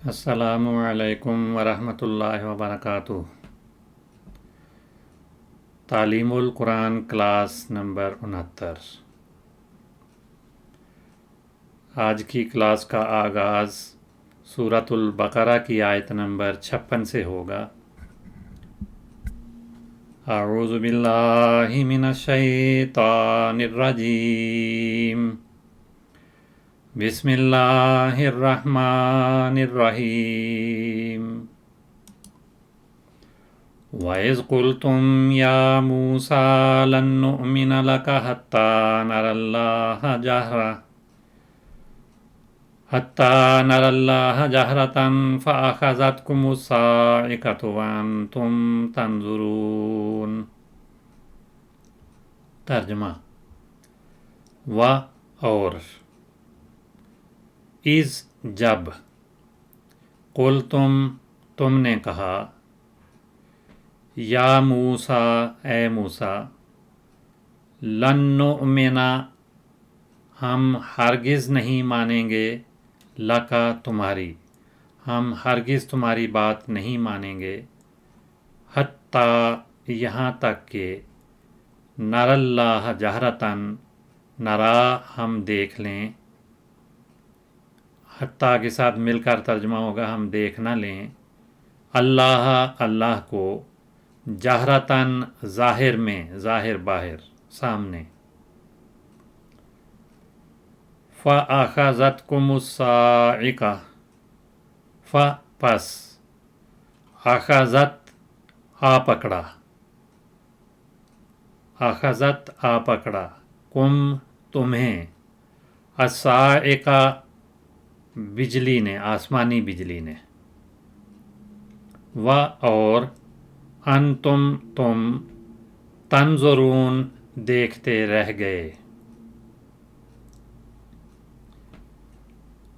السلام علیکم ورحمۃ اللہ وبرکاتہ۔ تعلیم القرآن کلاس نمبر 69۔ آج کی کلاس کا آغاز سورۃ البقرہ کی آیت نمبر 56 سے ہوگا۔ اعوذ باللہ من الشیطان الرجیم، بسم اللہ الرحمن الرحیم۔ وَإِذْ قُلْتُمْ يَا مُوسَىٰ لَن نُّؤْمِنَ لَكَ حَتَّىٰ نَرَى اللَّهَ جَهْرَةً فَأَخَذَتْكُمُ الصَّاعِقَةُ وَأَنْتُمْ تَنظُرُونَ۔ ترجمہ: اور اذ جب، قل تم نے کہا، یا موسیٰ اے موسیٰ، لن نؤمن ہم ہرگز نہیں مانیں گے، لکا تمہاری، ہم ہرگز تمہاری بات نہیں مانیں گے، حتیٰ یہاں تک کہ نر اللہ جہرتاً، نرا ہم دیکھ لیں، حتیٰ کے ساتھ مل کر ترجمہ ہوگا ہم دیکھ نہ لیں، اللہ کو، جہرتاً ظاہر میں، ظاہر باہر سامنے، فَأَخَذَتْكُمُ الصَّاعِقَةُ پس، اخذت آ پکڑا، کم تمہیں، الصاعقہ بجلی نے، آسمانی بجلی نے، اور انتم تم، تنظرون دیکھتے رہ گئے۔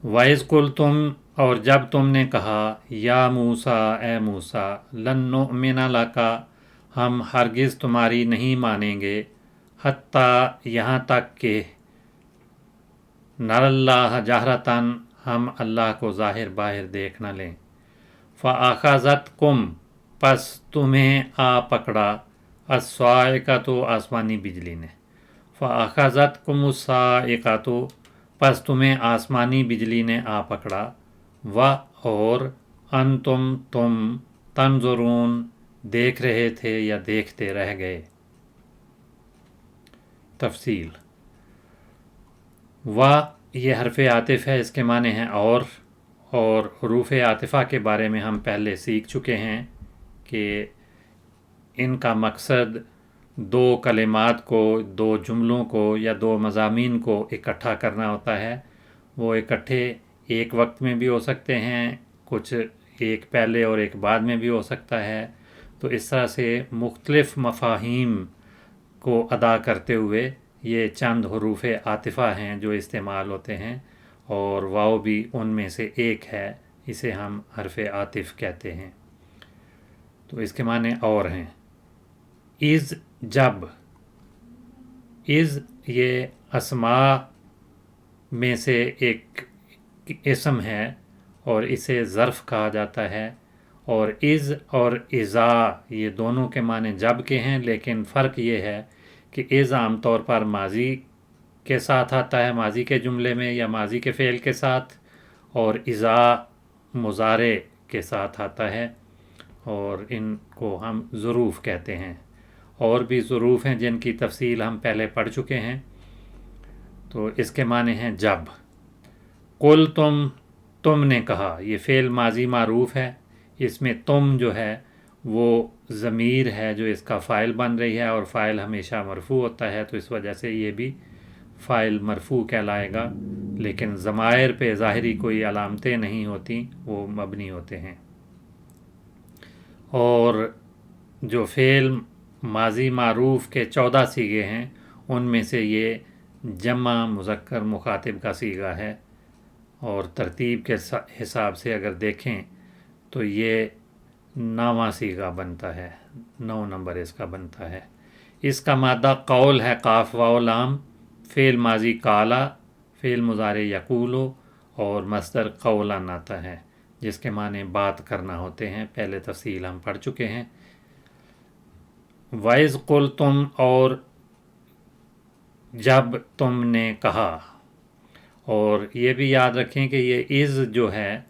وَإِذْ قُلْتُمْ اور جب تم نے کہا، یا موسیٰ اے موسیٰ، لن نؤمن لک ہم ہرگز تمہاری نہیں مانیں گے، حتیٰ یہاں تک کہ نر اللہ جہرتاً ہم اللہ کو ظاہر باہر دیکھ نہ لیں، فَأَخَذَتْكُمْ پس تمہیں آ پکڑا، الصَّاعِقَةُ آسمانی بجلی نے، فَأَخَذَتْكُمُ الصَّاعِقَةُ پس تمہیں آسمانی بجلی نے آ پکڑا، اور انتم تم، تنظرون دیکھ رہے تھے یا دیکھتے رہ گئے۔ تفصیل: یہ حرف عاطف ہے، اس کے معنی ہیں اور حروف عاطفہ کے بارے میں ہم پہلے سیکھ چکے ہیں کہ ان کا مقصد دو کلمات کو، دو جملوں کو یا دو مضامین کو اکٹھا کرنا ہوتا ہے۔ وہ اکٹھے ایک وقت میں بھی ہو سکتے ہیں، کچھ ایک پہلے اور ایک بعد میں بھی ہو سکتا ہے، تو اس طرح سے مختلف مفاہیم کو ادا کرتے ہوئے یہ چند حروف عاطفہ ہیں جو استعمال ہوتے ہیں، اور واو بھی ان میں سے ایک ہے، اسے ہم حرف عاطف کہتے ہیں۔ تو اس کے معنی اور ہیں، اذ جب، اذ یہ اسماء میں سے ایک اسم ہے اور اسے ظرف کہا جاتا ہے، اور اذ اور اذا یہ دونوں کے معنی جب کے ہیں، لیکن فرق یہ ہے کہ اذ عام طور پر ماضی کے ساتھ آتا ہے، ماضی کے جملے میں یا ماضی کے فعل کے ساتھ، اور اذا مضارع کے ساتھ آتا ہے، اور ان کو ہم ظروف کہتے ہیں۔ اور بھی ظروف ہیں جن کی تفصیل ہم پہلے پڑھ چکے ہیں۔ تو اس کے معنی ہیں جب، قل تم نے کہا، یہ فعل ماضی معروف ہے، اس میں تم جو ہے وہ ضمیر ہے جو اس کا فاعل بن رہی ہے، اور فاعل ہمیشہ مرفوع ہوتا ہے، تو اس وجہ سے یہ بھی فاعل مرفوع کہلائے گا، لیکن ضمائر پہ ظاہری کوئی علامتیں نہیں ہوتی، وہ مبنی ہوتے ہیں۔ اور جو فعل ماضی معروف کے 14 صیغے ہیں، ان میں سے یہ جمع مذکر مخاطب کا صیغہ ہے، اور ترتیب کے حساب سے اگر دیکھیں تو یہ 9واں صیغہ بنتا ہے، 9 نمبر اس کا بنتا ہے۔ اس کا مادہ قول ہے، قاف واو لام، فعل ماضی قالا، فعل مضارع یقولو، اور مصدر قولاً آتا ہے۔ جس کے معنی بات کرنا ہوتے ہیں، پہلے تفصیل ہم پڑھ چکے ہیں۔ وَإِذْ قُلْتُمْ، اور جب تم نے کہا، اور یہ بھی یاد رکھیں کہ یہ از جو ہے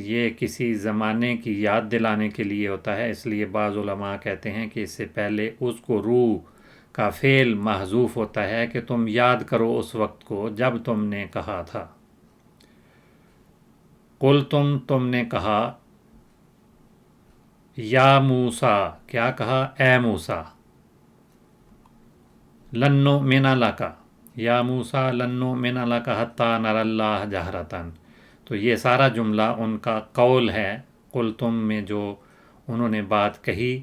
یہ کسی زمانے کی یاد دلانے کے لیے ہوتا ہے، اس لیے بعض علماء کہتے ہیں کہ اس سے پہلے اس کو روح کا فعل محذوف ہوتا ہے کہ تم یاد کرو اس وقت کو جب تم نے کہا تھا۔ قل تم نے کہا، یا موسیٰ، کیا کہا؟ اے موسیٰ، لن نؤمن لک، یا موسیٰ لن نؤمن لک حتی نری اللہ جہرتاً۔ تو یہ سارا جملہ ان کا قول ہے، قل تم میں جو انہوں نے بات کہی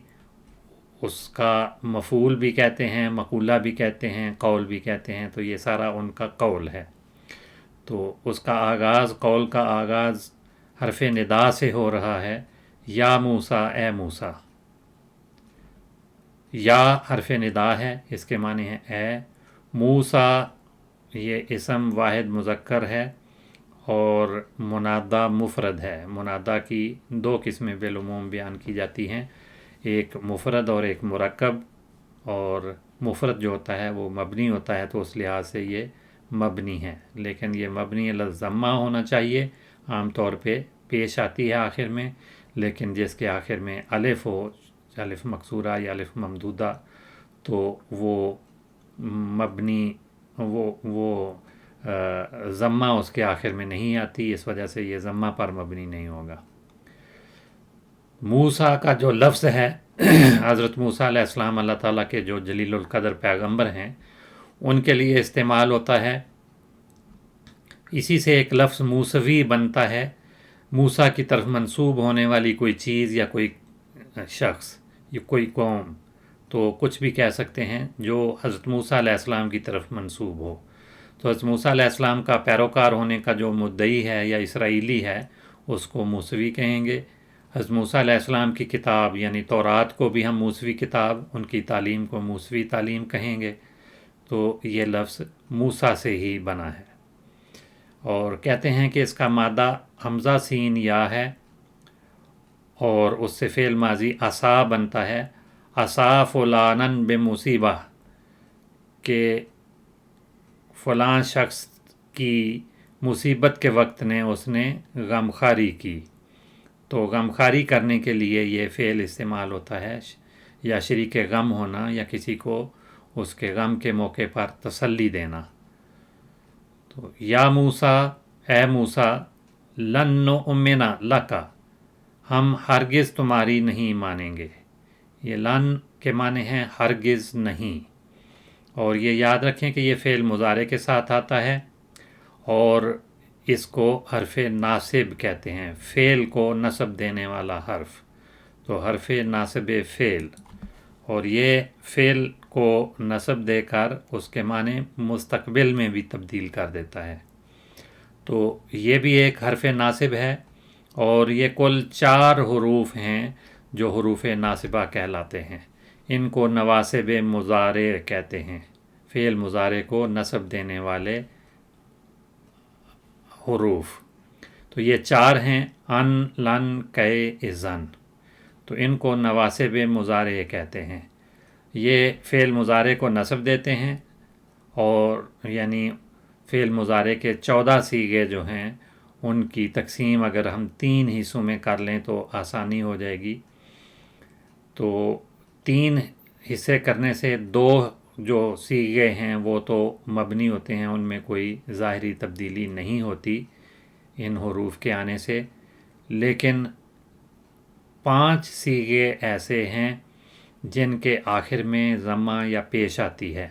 اس کا مفعول بھی کہتے ہیں، مقولہ بھی کہتے ہیں، قول بھی کہتے ہیں، تو یہ سارا ان کا قول ہے۔ تو اس کا آغاز، قول کا آغاز حرف ندا سے ہو رہا ہے، یا موسیٰ، اے موسیٰ۔ یا حرف ندا ہے، اس کے معنی ہے اے۔ موسیٰ یہ اسم واحد مذکر ہے اور منادا مفرد ہے۔ منادا کی دو قسمیں بالعموم بیان کی جاتی ہیں، ایک مفرد اور ایک مرکب، اور مفرد جو ہوتا ہے وہ مبنی ہوتا ہے، تو اس لحاظ سے یہ مبنی ہے، لیکن یہ مبنی ضمہ ہونا چاہیے، عام طور پہ پیش آتی ہے آخر میں، لیکن جس کے آخر میں الف ہو، الف مکسورہ یا الف ممدودہ، تو وہ مبنی، وہ ضمہ اس کے آخر میں نہیں آتی، اس وجہ سے یہ ضمہ پر مبنی نہیں ہوگا۔ موسیٰ کا جو لفظ ہے، حضرت موسیٰ علیہ السلام اللہ تعالیٰ کے جو جلیل القدر پیغمبر ہیں ان کے لیے استعمال ہوتا ہے، اسی سے ایک لفظ موسوی بنتا ہے، موسیٰ کی طرف منسوب ہونے والی کوئی چیز یا کوئی شخص یا کوئی قوم، تو کچھ بھی کہہ سکتے ہیں جو حضرت موسیٰ علیہ السلام کی طرف منسوب ہو۔ تو حضرت موسیٰ علیہ السلام کا پیروکار ہونے کا جو مدعی ہے یا اسرائیلی ہے اس کو موسوی کہیں گے۔ حضرت موسیٰ علیہ السلام کی کتاب یعنی تورات کو بھی ہم موسوی کتاب، ان کی تعلیم کو موسوی تعلیم کہیں گے۔ تو یہ لفظ موسیٰ سے ہی بنا ہے، اور کہتے ہیں کہ اس کا مادہ حمزہ سین یا ہے، اور اس سے فعل ماضی عصا بنتا ہے، عصا فلانن بمصیبہ، کہ فلاں شخص کی مصیبت کے وقت نے اس نے غمخواری کی، تو غمخواری کرنے کے لیے یہ فعل استعمال ہوتا ہے، یا شریک غم ہونا، یا کسی کو اس کے غم کے موقع پر تسلی دینا۔ تو یا موسیٰ، اے موسیٰ، لن نؤمن لک، ہم ہرگز تمہاری نہیں مانیں گے۔ یہ لن کے معنی ہیں ہرگز نہیں، اور یہ یاد رکھیں کہ یہ فعل مضارع کے ساتھ آتا ہے، اور اس کو حرف ناصب کہتے ہیں، فعل کو نصب دینے والا حرف، تو حرف ناصب فعل، اور یہ فعل کو نصب دے کر اس کے معنی مستقبل میں بھی تبدیل کر دیتا ہے، تو یہ بھی ایک حرف ناصب ہے، اور یہ کل 4 حروف ہیں جو حروف ناصبہ کہلاتے ہیں، ان کو نواسب مضارع کہتے ہیں، فعل مضارع کو نصب دینے والے حروف۔ تو یہ 4 ہیں، ان، لن، کئے، اذن، تو ان کو نواسب مضارع کہتے ہیں۔ یہ فعل مضارع کو نصب دیتے ہیں، اور یعنی فعل مضارع کے 14 صیغے جو ہیں ان کی تقسیم اگر ہم 3 حصوں میں کر لیں تو آسانی ہو جائے گی۔ تو 3 حصے کرنے سے 2 جو صیغے ہیں وہ تو مبنی ہوتے ہیں، ان میں کوئی ظاہری تبدیلی نہیں ہوتی ان حروف کے آنے سے، لیکن 5 صیغے ایسے ہیں جن کے آخر میں ضمہ یا پیش آتی ہے،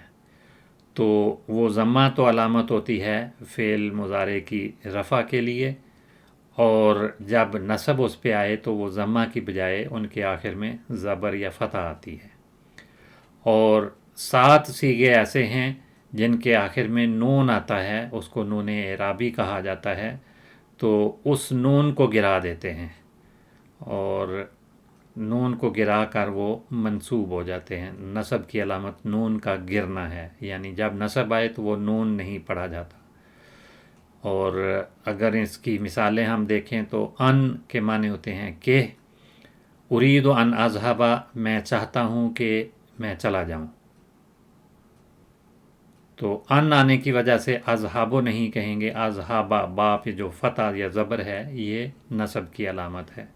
تو وہ ضمہ تو علامت ہوتی ہے فعل مضارع کی رفع کے لیے، اور جب نصب اس پہ آئے تو وہ ضمہ کی بجائے ان کے آخر میں زبر یا فتح آتی ہے، اور 7 صیغے ایسے ہیں جن کے آخر میں نون آتا ہے، اس کو نون اعرابی کہا جاتا ہے، تو اس نون کو گرا دیتے ہیں، اور نون کو گرا کر وہ منصوب ہو جاتے ہیں۔ نصب کی علامت نون کا گرنا ہے، یعنی جب نصب آئے تو وہ نون نہیں پڑھا جاتا، اور اگر اس کی مثالیں ہم دیکھیں تو ان کے معنی ہوتے ہیں کہ، ارید ان اذهب میں چاہتا ہوں کہ میں چلا جاؤں، تو ان آنے کی وجہ سے اذهب نہیں کہیں گے، اذهب با پہ جو فتح یا زبر ہے یہ نصب کی علامت ہے،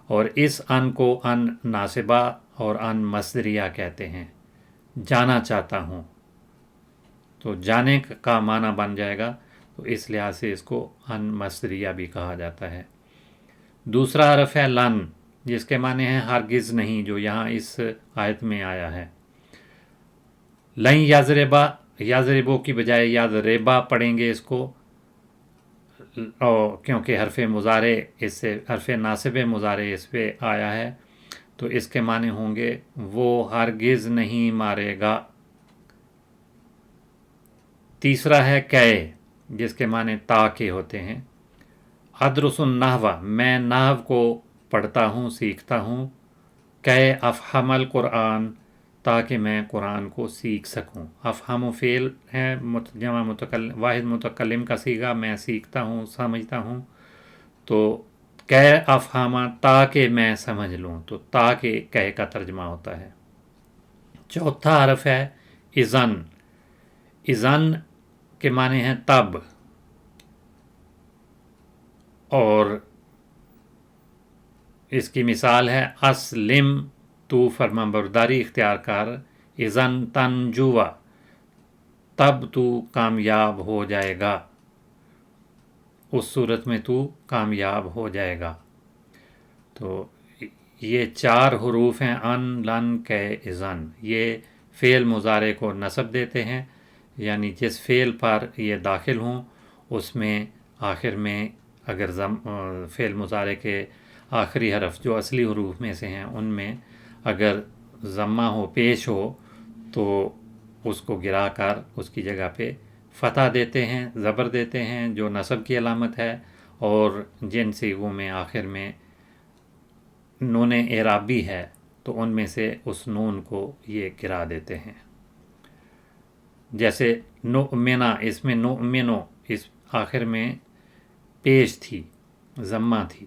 اور اس ان کو ان ناصبہ اور ان مصدریہ کہتے ہیں، جانا چاہتا ہوں، تو جانے کا معنی بن جائے گا، تو اس لحاظ سے اس کو ان مصدریہ بھی کہا جاتا ہے۔ دوسرا حرف ہے لن، جس کے معنی ہیں ہرگز نہیں، جو یہاں اس آیت میں آیا ہے۔ لن یضربا، یضربو کی بجائے یضربا پڑھیں گے اس کو، کیونکہ حرف مضارع اس سے، حرف ناصب مضارع اس پہ آیا ہے، تو اس کے معنی ہوں گے وہ ہرگز نہیں مارے گا۔ تیسرا ہے کہ، جس کے معنی تاکہ ہوتے ہیں۔ ادرس النحو، میں نحو کو پڑھتا ہوں، سیکھتا ہوں، کہ افہم القرآن، تاکہ میں قرآن کو سیکھ سکوں۔ افہم فعل ہے جمع متکلم، واحد متکلم کا صیغہ، میں سیکھتا ہوں، سمجھتا ہوں، تو کہ افہم، تاکہ میں سمجھ لوں، تو تاکہ کہ کا ترجمہ ہوتا ہے۔ چوتھا حرف ہے اذن، اذن کے معنی ہیں تب، اور اس کی مثال ہے اسلم، تو فرما برداری اختیار کر، اذن تنجوا، تب تو کامیاب ہو جائے گا، اس صورت میں تو کامیاب ہو جائے گا۔ تو یہ چار حروف ہیں ان، لن، کہ، اذن، یہ فعل مضارع کو نصب دیتے ہیں، یعنی جس فعل پر یہ داخل ہوں اس میں آخر میں اگر فعل مضارع کے آخری حرف جو اصلی حروف میں سے ہیں ان میں اگر ضمہ ہو، پیش ہو، تو اس کو گرا کر اس کی جگہ پہ فتح دیتے ہیں، زبر دیتے ہیں جو نصب کی علامت ہے، اور جن صیغوں میں آخر میں نون اعرابی ہے تو ان میں سے اس نون کو یہ گرا دیتے ہیں۔ جیسے نؤمنا، اس میں نؤمنو، اس آخر میں پیش تھی، ضمہ تھی،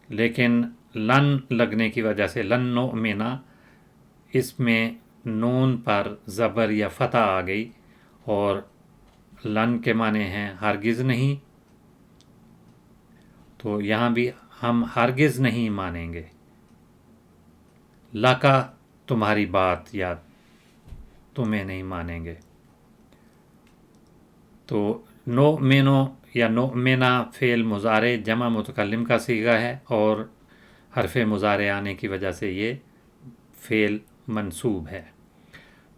لیکن لن لگنے کی وجہ سے لن نؤمنا، اس میں نون پر زبر یا فتح آ گئی، اور لن کے معنی ہیں ہرگز نہیں، تو یہاں بھی ہم ہرگز نہیں مانیں گے، لکا تمہاری بات یا تمہیں نہیں مانیں گے۔ تو نؤمنو یا نؤمنا فعل مضارع جمع متکلم کا صیغہ ہے، اور حرف مضارع آنے کی وجہ سے یہ فعل منصوب ہے۔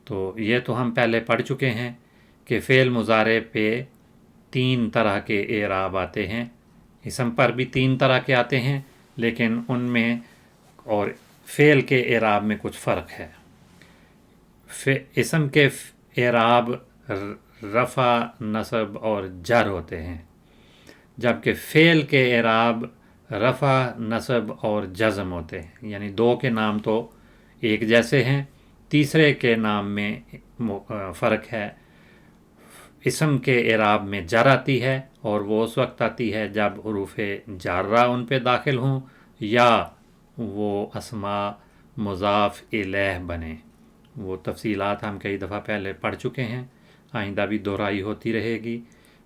تو یہ تو ہم پہلے پڑھ چکے ہیں کہ فعل مضارع پہ تین طرح کے اعراب آتے ہیں، اسم پر بھی تین طرح کے آتے ہیں، لیکن ان میں اور فعل کے اعراب میں کچھ فرق ہے۔ اسم کے اعراب رفع، نصب اور جر ہوتے ہیں، جبکہ فعل کے اعراب رفع، نصب اور جزم ہوتے ہیں، یعنی دو کے نام تو ایک جیسے ہیں، تیسرے کے نام میں فرق ہے۔ اسم کے اعراب میں جر آتی ہے، اور وہ اس وقت آتی ہے جب حروف جارہ ان پہ داخل ہوں یا وہ اسماء مضاف الیہ بنے۔ وہ تفصیلات ہم کئی دفعہ پہلے پڑھ چکے ہیں، آئندہ بھی دہرائی ہوتی رہے گی،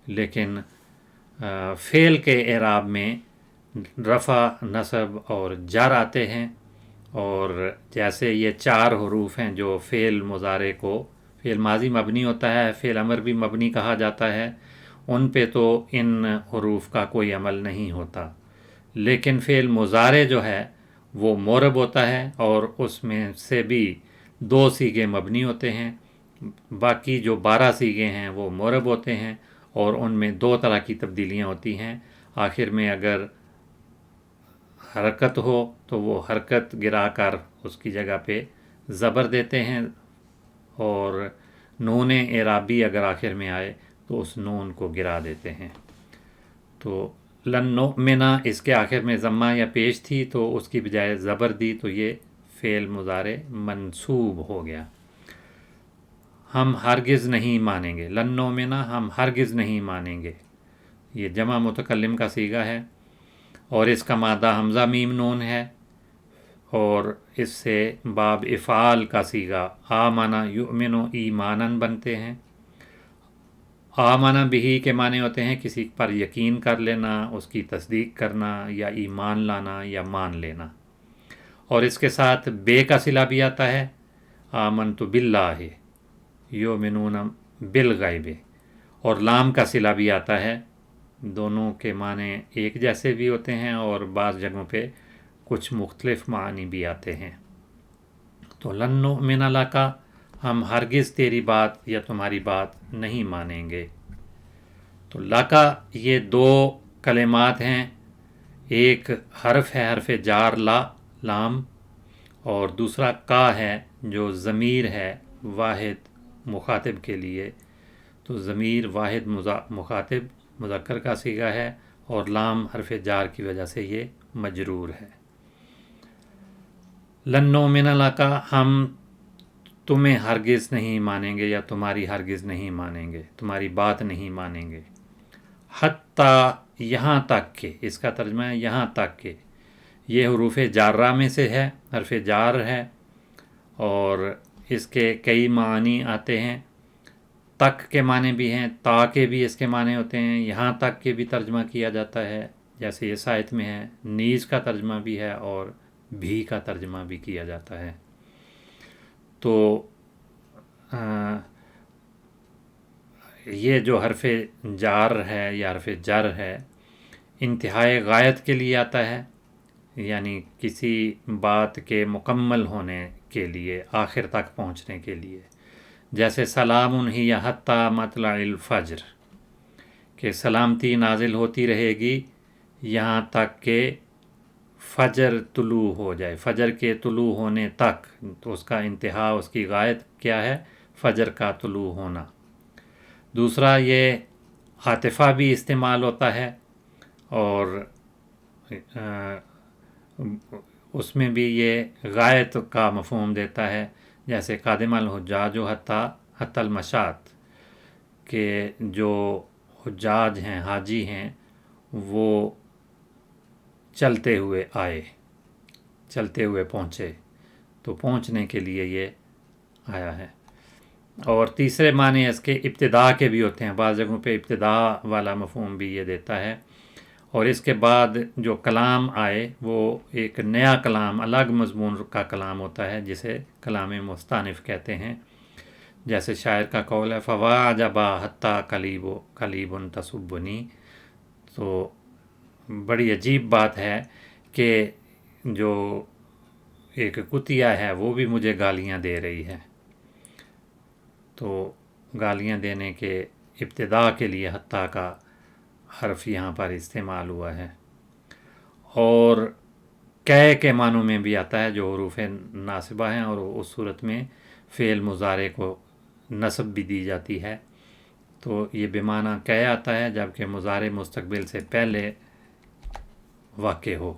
لیکن فعل کے اعراب میں رفع، نصب اور جر آتے ہیں، اور جیسے یہ چار حروف ہیں جو فعل مضارع کو، فعل ماضی مبنی ہوتا ہے، فعل امر بھی مبنی کہا جاتا ہے، ان پہ تو ان حروف کا کوئی عمل نہیں ہوتا، لیکن فعل مضارع جو ہے وہ معرب ہوتا ہے، اور اس میں سے بھی دو صیغے مبنی ہوتے ہیں، باقی جو 12 صیغے ہیں وہ معرب ہوتے ہیں، اور ان میں دو طرح کی تبدیلیاں ہوتی ہیں۔ آخر میں اگر حرکت ہو تو وہ حرکت گرا کر اس کی جگہ پہ زبر دیتے ہیں، اور نون اعرابی اگر آخر میں آئے تو اس نون کو گرا دیتے ہیں۔ تو لن نؤمنا، اس کے آخر میں ضمہ یا پیش تھی تو اس کی بجائے زبر دی، تو یہ فعل مضارع منصوب ہو گیا۔ ہم ہرگز نہیں مانیں گے، لن نؤمنا، ہم ہرگز نہیں مانیں گے، یہ جمع متکلم کا صیغہ ہے، اور اس کا مادہ حمزہ میم نون ہے، اور اس سے باب افعال کا صیغہ آمنا یؤمن ایمانن بنتے ہیں۔ آمنا بہی کے معنی ہوتے ہیں کسی پر یقین کر لینا، اس کی تصدیق کرنا، یا ایمان لانا یا مان لینا، اور اس کے ساتھ بے کا صلہ بھی آتا ہے، آمنت باللہ یؤمنون بالغیب، اور لام کا صلہ بھی آتا ہے۔ دونوں کے معنی ایک جیسے بھی ہوتے ہیں اور بعض جگہوں پہ کچھ مختلف معنی بھی آتے ہیں۔ تو لن نؤمن لک، ہم ہرگز تیری بات یا تمہاری بات نہیں مانیں گے۔ تو لکا یہ دو کلمات ہیں، ایک حرف ہے حرف جار لا لام، اور دوسرا کا ہے جو ضمیر ہے واحد مخاطب کے لیے، تو ضمیر واحد مخاطب مذکر کا صیغہ ہے، اور لام حرف جار کی وجہ سے یہ مجرور ہے۔ لن نؤمن لک، ہم تمہیں ہرگز نہیں مانیں گے یا تمہاری ہرگز نہیں مانیں گے، تمہاری بات نہیں مانیں گے، حتیٰ یہاں تک کہ، اس کا ترجمہ ہے یہاں تک کہ، یہ حروف جارہ میں سے ہے، حرف جار ہے، اور اس کے کئی معنی آتے ہیں، تک کے معنی بھی ہیں، تا کے بھی اس کے معنی ہوتے ہیں، یہاں تک کے بھی ترجمہ کیا جاتا ہے، جیسے یہ آیت میں ہے، نیز کا ترجمہ بھی ہے اور بھی کا ترجمہ بھی کیا جاتا ہے۔ تو یہ جو حرف جار ہے یا حرف جر ہے، انتہائے غایت کے لیے آتا ہے، یعنی کسی بات کے مکمل ہونے کے لیے، آخر تک پہنچنے کے لیے، جیسے سلام ہی حتیٰ مطلع الفجر، کہ سلامتی نازل ہوتی رہے گی یہاں تک کہ فجر طلوع ہو جائے، فجر کے طلوع ہونے تک، تو اس کا انتہا، اس کی غایت کیا ہے؟ فجر کا طلوع ہونا۔ دوسرا یہ عاطفہ بھی استعمال ہوتا ہے، اور اس میں بھی یہ غایت کا مفہوم دیتا ہے، جیسے قادم الحجاج حتی المشاۃ، کہ جو حجاج ہیں، حاجی ہیں، وہ چلتے ہوئے آئے، چلتے ہوئے پہنچے، تو پہنچنے کے لیے یہ آیا ہے۔ اور تیسرے معنی اس کے ابتدا کے بھی ہوتے ہیں، بعض جگہوں پہ ابتدا والا مفہوم بھی یہ دیتا ہے، اور اس کے بعد جو کلام آئے وہ ایک نیا کلام، الگ مضمون کا کلام ہوتا ہے، جسے کلام مستانف کہتے ہیں، جیسے شاعر کا قول ہے فواجبا حتیٰ کلیب تصبنی۔ تو بڑی عجیب بات ہے کہ جو ایک کتیا ہے وہ بھی مجھے گالیاں دے رہی ہے، تو گالیاں دینے کے ابتدا کے لیے حتیٰ کا حرف یہاں پر استعمال ہوا ہے۔ اور کہے کے معنوں میں بھی آتا ہے، جو حروف ناصبہ ہیں، اور اس صورت میں فعل مضارع کو نصب بھی دی جاتی ہے، تو یہ بمعنی کہے آتا ہے، جبکہ مضارع مستقبل سے پہلے واقع ہو،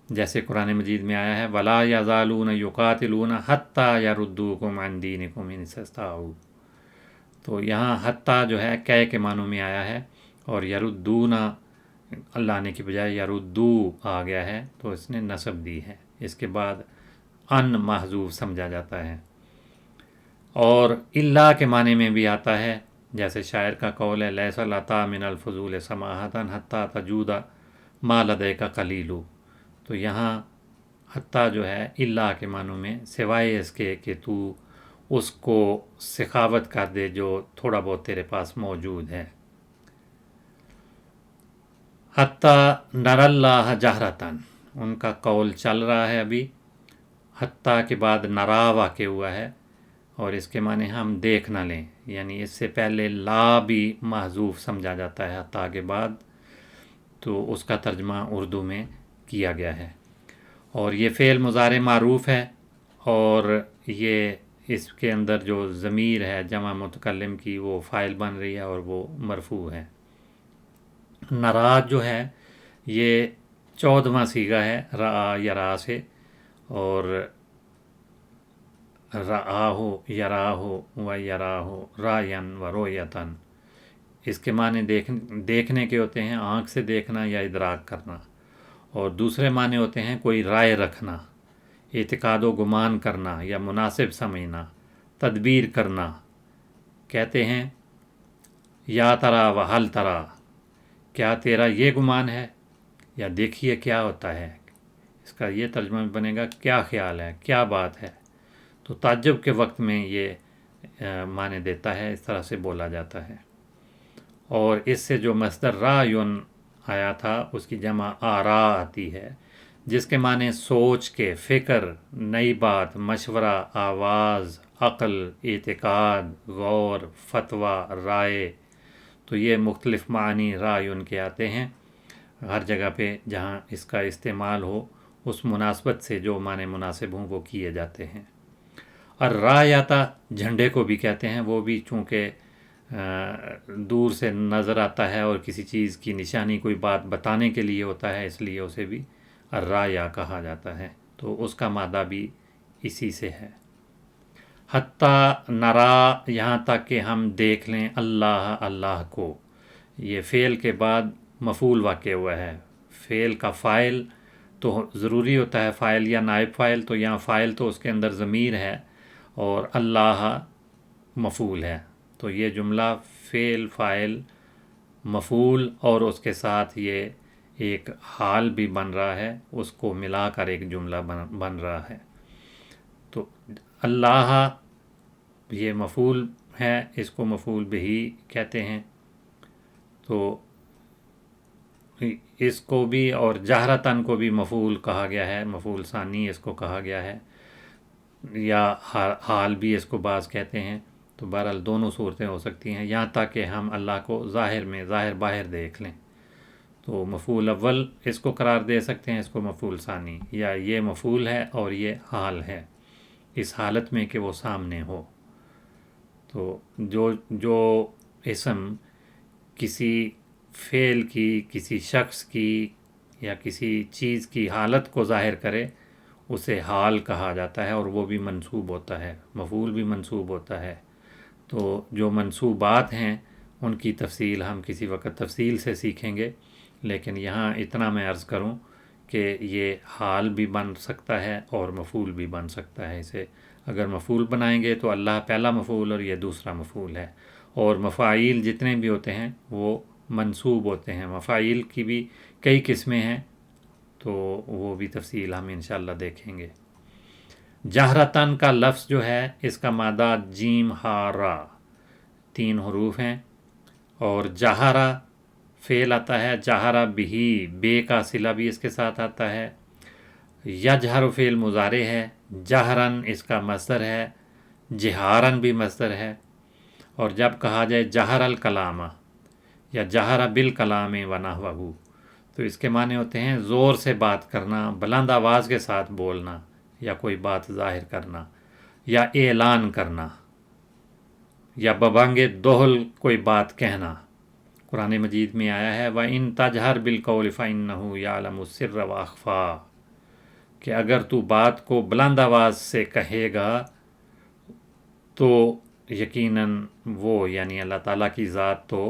جیسے قرآن مجید میں آیا ہے وَلَا يَزَالُونَ يُقَاتِلُونَ حَتَّى يَرُدُّوكُمْ عَنْ دِينِكُمْ إِنِ اسْتَطَاعُوا۔ تو یہاں حتیٰ جو ہے کہے کے معنوں میں آیا ہے، اور یردون لانے کی بجائے یردو آ گیا ہے، تو اس نے نصب دی ہے، اس کے بعد ان محذوف سمجھا جاتا ہے۔ اور اللہ کے معنی میں بھی آتا ہے، جیسے شاعر کا قول ہے لیس العطا من الفضول سماحتا حتیٰ تجود ما لدیک قلیل۔ تو یہاں حتیٰ جو ہے اللہ کے معنوں میں، سوائے اس کے کہ تو اس کو سخاوت کر دے جو تھوڑا بہت تیرے پاس موجود ہے۔ حتیٰ نر اللہ جہرتاً، ان کا قول چل رہا ہے ابھی، حتیٰ کے بعد نرا واقع ہوا ہے، اور اس کے معنی ہم دیکھ نہ لیں، یعنی اس سے پہلے لا بھی محذوف سمجھا جاتا ہے حتیٰ کے بعد، تو اس کا ترجمہ اردو میں کیا گیا ہے۔ اور یہ فعل مضارع معروف ہے، اور یہ اس کے اندر جو ضمیر ہے جمع متکلم کی وہ فاعل بن رہی ہے، اور وہ مرفوع ہے۔ نرا جو ہے یہ 14واں صیغہ ہے رآ یرا سے، اور رآہ یراہ و یراہ رایاً و رویتاً، اس کے معنی دیکھنے کے ہوتے ہیں، آنکھ سے دیکھنا یا ادراک کرنا، اور دوسرے معنی ہوتے ہیں کوئی رائے رکھنا، اعتقاد و گمان کرنا یا مناسب سمجھنا، تدبیر کرنا۔ کہتے ہیں یا ترا و حل ترا، کیا تیرا یہ گمان ہے، یا دیکھیے کیا ہوتا ہے۔ اس کا یہ ترجمہ بنے گا کیا خیال ہے، کیا بات ہے۔ تو تعجب کے وقت میں یہ معنی دیتا ہے، اس طرح سے بولا جاتا ہے۔ اور اس سے جو مصدر رایون آیا تھا اس کی جمع آرا آتی ہے، جس کے معنی سوچ کے، فکر، نئی بات، مشورہ، آواز، عقل، اعتقاد، غور، فتویٰ، رائے۔ تو یہ مختلف معنی رایون کے آتے ہیں، ہر جگہ پہ جہاں اس کا استعمال ہو اس مناسبت سے جو معنی مناسب ہوں وہ کیے جاتے ہیں۔ اور رایاتا جھنڈے کو بھی کہتے ہیں، وہ بھی چونکہ دور سے نظر آتا ہے اور کسی چیز کی نشانی کوئی بات بتانے کے لیے ہوتا ہے، اس لیے اسے بھی الرایا کہا جاتا ہے۔ تو اس کا مادہ بھی اسی سے ہے۔ حتیٰ نرا، یہاں تک کہ ہم دیکھ لیں، اللہ، اللہ کو۔ یہ فعل کے بعد مفعول واقع ہوا ہے۔ فعل کا فاعل تو ضروری ہوتا ہے، فاعل یا نائب فاعل، تو یہاں فاعل تو اس کے اندر ضمیر ہے اور اللہ مفعول ہے۔ تو یہ جملہ فعل، فاعل، مفعول اور اس کے ساتھ یہ ایک حال بھی بن رہا ہے، اس کو ملا کر ایک جملہ بن رہا ہے۔ تو اللہ یہ مفعول ہے، اس کو مفعول بہی کہتے ہیں۔ تو اس کو بھی اور جہرتاً کو بھی مفعول کہا گیا ہے، مفعول ثانی اس کو کہا گیا ہے، یا حال بھی اس کو بعض کہتے ہیں۔ تو بہرحال دونوں صورتیں ہو سکتی ہیں، یہاں تک کہ ہم اللہ کو ظاہر میں، ظاہر باہر دیکھ لیں۔ تو مفعول اول اس کو قرار دے سکتے ہیں، اس کو مفعول ثانی، یا یہ مفعول ہے اور یہ حال ہے اس حالت میں کہ وہ سامنے ہو۔ تو جو اسم کسی فعل کی، کسی شخص کی یا کسی چیز کی حالت کو ظاہر کرے اسے حال کہا جاتا ہے، اور وہ بھی منصوب ہوتا ہے، مفعول بھی منصوب ہوتا ہے۔ تو جو منصوبات ہیں ان کی تفصیل ہم کسی وقت تفصیل سے سیکھیں گے، لیکن یہاں اتنا میں عرض کروں کہ یہ حال بھی بن سکتا ہے اور مفعول بھی بن سکتا ہے۔ اسے اگر مفعول بنائیں گے تو اللہ پہلا مفعول اور یہ دوسرا مفعول ہے، اور مفاعیل جتنے بھی ہوتے ہیں وہ منصوب ہوتے ہیں۔ مفاعیل کی بھی کئی قسمیں ہیں، تو وہ بھی تفصیل ہم انشاءاللہ دیکھیں گے۔ جہرتاً کا لفظ جو ہے اس کا مادہ جیم ہا را، 3 حروف ہیں، اور جہرا فعل آتا ہے، جہرا بہی، بے کا صلہ بھی اس کے ساتھ آتا ہے۔ یجہر فعل مضارع ہے، جہرن اس کا مصدر ہے، جہارن بھی مصدر ہے۔ اور جب کہا جائے جہر الکلام یا جہر بالکلام ونحوہ، تو اس کے معنی ہوتے ہیں زور سے بات کرنا، بلند آواز کے ساتھ بولنا، یا کوئی بات ظاہر کرنا، یا اعلان کرنا، یا ببانگ دہل کوئی بات کہنا۔ قرآن مجید میں آیا ہے وَإِن تَجْهَرْ بِالْقَوْلِ فَإِنَّهُ يَعْلَمُ السِّرَّ وَأَخْفَى، کہ اگر تو بات کو بلند آواز سے کہے گا تو یقیناً وہ، یعنی اللہ تعالیٰ کی ذات تو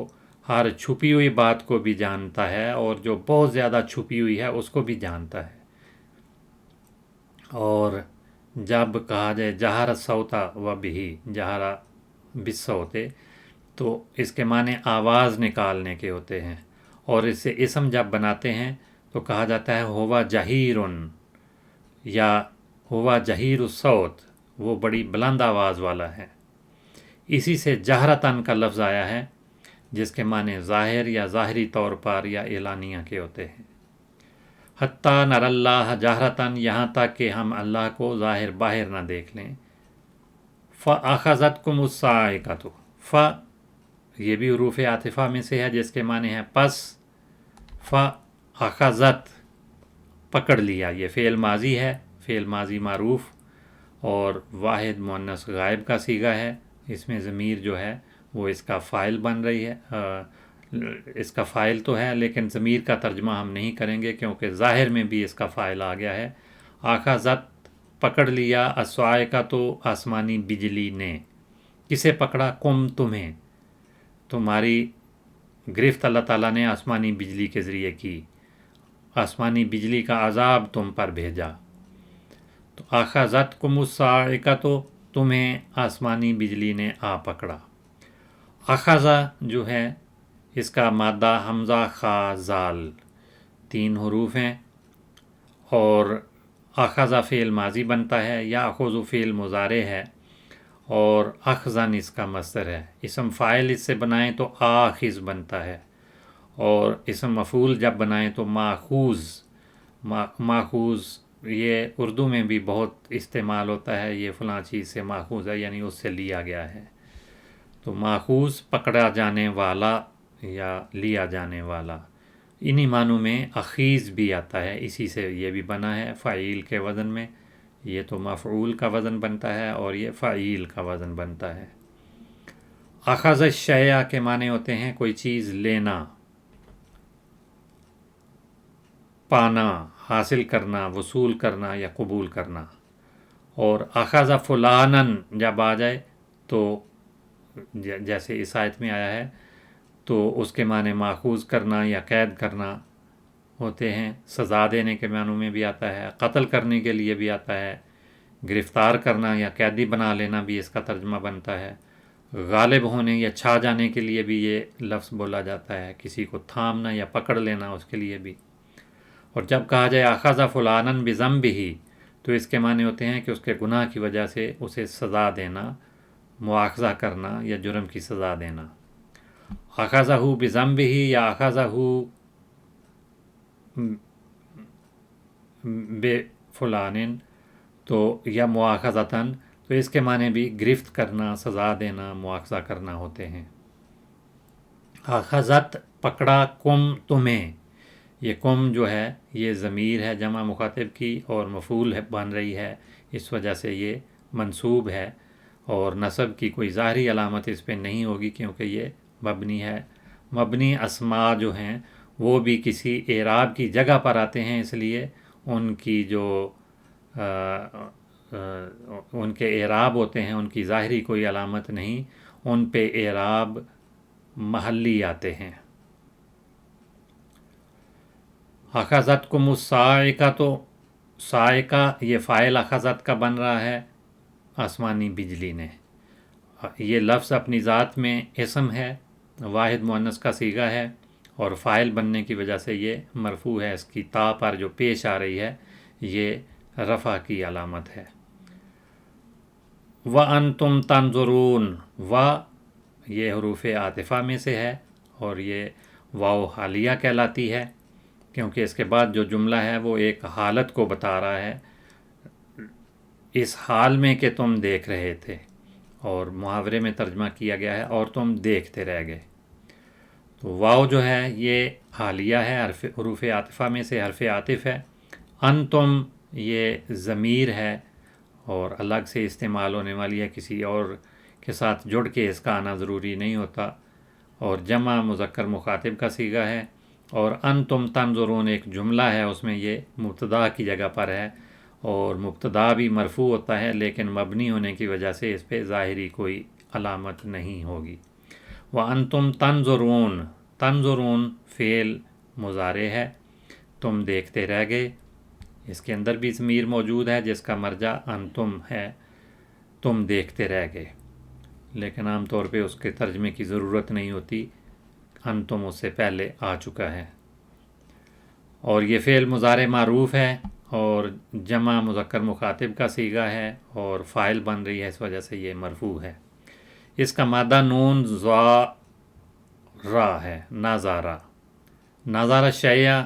ہر چھپی ہوئی بات کو بھی جانتا ہے، اور جو بہت زیادہ چھپی ہوئی ہے اس کو بھی جانتا ہے۔ اور جب کہا جائے جہر صوتا و بہی، جہر بالصوت، تو اس کے معنی آواز نکالنے کے ہوتے ہیں، اور اس سے اسم جب بناتے ہیں تو کہا جاتا ہے ہوا جہیرن، یا ہوا جہیر الصوت، وہ بڑی بلند آواز والا ہے۔ اسی سے جہرتاً کا لفظ آیا ہے، جس کے معنی ظاہر یا ظاہری طور پر یا اعلانیہ کے ہوتے ہیں۔ حتیٰ نر اللہ جہرتاً، یہاں تک کہ ہم اللہ کو ظاہر باہر نہ دیکھ لیں۔ فَأَخَذَتْكُمُ الصَّاعِقَةُ، یہ بھی حروف عاطفہ میں سے ہے، جس کے معنی ہے پس۔ فَأَخَذَت، پکڑ لیا، یہ فعل ماضی ہے، فعل ماضی معروف، اور واحد مؤنث غائب کا صیغہ ہے۔ اس میں ضمیر جو ہے وہ اس کا فاعل بن رہی ہے، اس کا فاعل تو ہے لیکن ضمیر کا ترجمہ ہم نہیں کریں گے، کیونکہ ظاہر میں بھی اس کا فاعل آ گیا ہے۔ آخذت، پکڑ لیا، الصاعقہ تو آسمانی بجلی نے، کسے پکڑا؟ کم، تمہیں، تمہاری گرفت اللہ تعالیٰ نے آسمانی بجلی کے ذریعے کی، آسمانی بجلی کا عذاب تم پر بھیجا۔ تو اخذتکم الصاعقہ، تو تمہیں آسمانی بجلی نے آ پکڑا۔ اخذ جو ہے اس کا مادہ حمزہ خا زال 3 حروف ہیں، اور اخذ فعل ماضی بنتا ہے، یا اخذ فعل مضارع ہے، اور اخذن اس کا مصدر ہے۔ اسم فاعل اس سے بنائیں تو آخذ بنتا ہے، اور اسم مفعول جب بنائیں تو ماخوذ۔ ماخوذ یہ اردو میں بھی بہت استعمال ہوتا ہے، یہ فلاں چیز سے ماخوذ ہے، یعنی اس سے لیا گیا ہے۔ تو ماخوذ پکڑا جانے والا یا لیا جانے والا، انہی معنوں میں اخیذ بھی آتا ہے، اسی سے یہ بھی بنا ہے فاعل کے وزن میں۔ یہ تو مفعول کا وزن بنتا ہے اور یہ فاعل کا وزن بنتا ہے۔ اخذ الشیء کے معنی ہوتے ہیں کوئی چیز لینا، پانا، حاصل کرنا، وصول کرنا یا قبول کرنا۔ اور اخذ فلانن جب آ جائے تو جیسے اس آیت میں آیا ہے تو اس کے معنی ماخوذ کرنا یا قید کرنا ہوتے ہیں، سزا دینے کے معنوں میں بھی آتا ہے، قتل کرنے کے لیے بھی آتا ہے، گرفتار کرنا یا قیدی بنا لینا بھی اس کا ترجمہ بنتا ہے، غالب ہونے یا چھا جانے کے لیے بھی یہ لفظ بولا جاتا ہے، کسی کو تھامنا یا پکڑ لینا اس کے لیے بھی۔ اور جب کہا جائے اخذ فلانن بذنبہ، تو اس کے معنی ہوتے ہیں کہ اس کے گناہ کی وجہ سے اسے سزا دینا، مواخذہ کرنا یا جرم کی سزا دینا۔ اخذہ بذنبہ یا اخذہ بفلان، تو یا مواخذتاً، تو اس کے معنی بھی گرفت کرنا، سزا دینا، مواخذہ کرنا ہوتے ہیں۔ اخذت پکڑا، کم تمہیں، یہ کم جو ہے یہ ضمیر ہے جمع مخاطب کی اور مفعول بن رہی ہے، اس وجہ سے یہ منصوب ہے، اور نصب کی کوئی ظاہری علامت اس پہ نہیں ہوگی کیونکہ یہ مبنی ہے۔ مبنی اسماء جو ہیں وہ بھی کسی اعراب کی جگہ پر آتے ہیں، اس لیے ان کی جو ان کے اعراب ہوتے ہیں ان کی ظاہری کوئی علامت نہیں، ان پہ اعراب محلی آتے ہیں۔ اخذتکم الصاعقہ، تو صاعقہ یہ فاعل اخذت کا بن رہا ہے آسمانی بجلی نے۔ یہ لفظ اپنی ذات میں اسم ہے، واحد مؤنث کا صیغہ ہے، اور فاعل بننے کی وجہ سے یہ مرفوع ہے، اس کی تا پر جو پیش آ رہی ہے یہ رفع کی علامت ہے۔ وَأَنْتُمْ تَنْظُرُونَ، یہ حروف عاطفہ میں سے ہے اور یہ واو حالیہ کہلاتی ہے، کیونکہ اس کے بعد جو جملہ ہے وہ ایک حالت کو بتا رہا ہے، اس حال میں کہ تم دیکھ رہے تھے، اور محاورے میں ترجمہ کیا گیا ہے اور تم دیکھتے رہ گئے۔ تو واو جو ہے یہ حالیہ ہے، حروف عاطفہ میں سے حرف عاطف ہے۔ انتم یہ ضمیر ہے اور الگ سے استعمال ہونے والی ہے، کسی اور کے ساتھ جڑ کے اس کا آنا ضروری نہیں ہوتا، اور جمع مذکر مخاطب کا صیغہ ہے، اور انتم تنظرون ایک جملہ ہے، اس میں یہ مبتدا کی جگہ پر ہے، اور مبتدا بھی مرفوع ہوتا ہے لیکن مبنی ہونے کی وجہ سے اس پہ ظاہری کوئی علامت نہیں ہوگی۔ وَأَنْتُمْ تَنْظُرُونَ، تنظرون فعل مضارع ہے، تم دیکھتے رہ گئے، اس کے اندر بھی ضمیر موجود ہے جس کا مرجع انتم ہے، تم دیکھتے رہ گئے، لیکن عام طور پہ اس کے ترجمے کی ضرورت نہیں ہوتی، انتم اس سے پہلے آ چکا ہے۔ اور یہ فعل مضارع معروف ہے اور جمع مذکر مخاطب کا صیغہ ہے اور فاعل بن رہی ہے، اس وجہ سے یہ مرفوع ہے۔ اس کا مادہ نون ضا را ہے، ناظارہ۔ ناظارہ شیء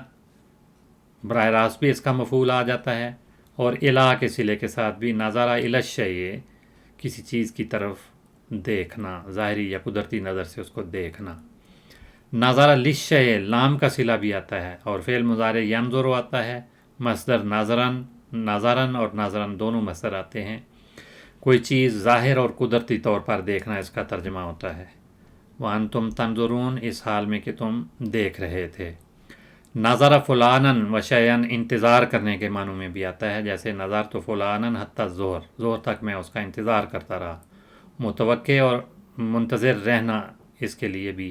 براہ راست بھی اس کا مفعول آ جاتا ہے، اور الہ کے صلے کے ساتھ بھی ناظارہ الی الشیء، کسی چیز کی طرف دیکھنا، ظاہری یا قدرتی نظر سے اس کو دیکھنا۔ ناظرہ للشیء لام کا صلہ بھی آتا ہے، اور فعل مضارع ینظر آتا ہے، مصدر ناظرن، ناظرن اور ناظرن دونوں مصدر آتے ہیں۔ کوئی چیز ظاہر اور قدرتی طور پر دیکھنا اس کا ترجمہ ہوتا ہے۔ وَأَنْتُمْ تَنْظُرُونَ، اس حال میں کہ تم دیکھ رہے تھے۔ نظر فلانن وشیئن انتظار کرنے کے معنوں میں بھی آتا ہے، جیسے نظر تو فلانن حتی ظہر تک میں اس کا انتظار کرتا رہا، متوقع اور منتظر رہنا اس کے لیے بھی